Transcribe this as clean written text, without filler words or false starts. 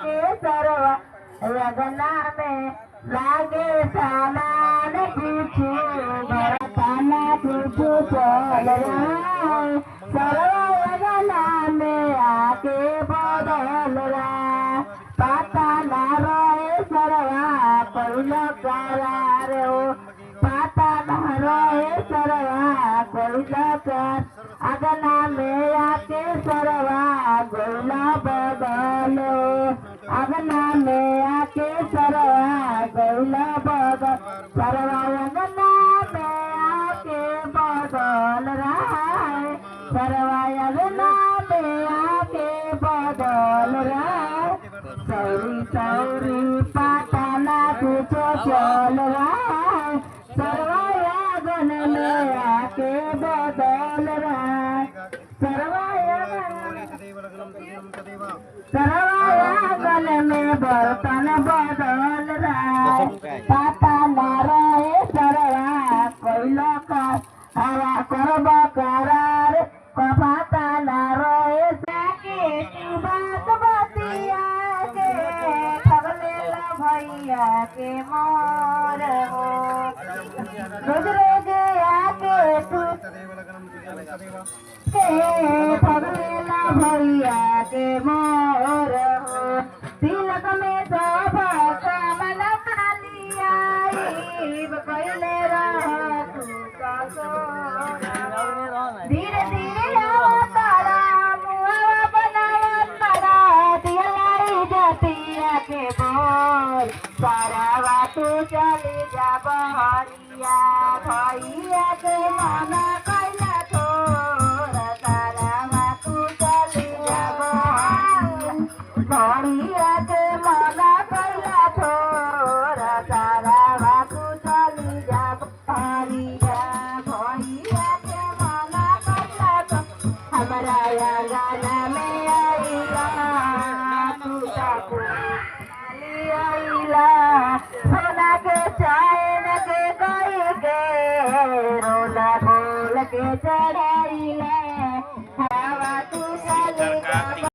आके सरवा लगना में लागे सामान पूछू भरताना पूछू चल रहा सरवा लगना में आके बदल रहा पता ना रहे सरवा कोई करार हो पता ना रहे सरवा कोई कर अगना में आके सरवा गोला बदलो अगना में आके सरवा गोला बदल सरवा अगना में आके बदल रहा है सरवा अगना में आके बदल रहा है सौरी सौरी पाताना कुछ चल रहा है सरवा अगन में आके बदल रहा है सरवागन में बर्तन बदल रहा पता ना रहे सरवा कोई हवा करब करार पता ना रहे बात बतिया के ठगले भैया के मोर हो रोज रोज आके तू पगलेला भैया के मोर हो तिलक में सब कमल खालिया कैले रह तू धीरे धीरे तारा मुआ बनावा तारा दिलाई जतिया के बोल सारा तू चली जा बहरिया भैया के मना कैला भैया के मना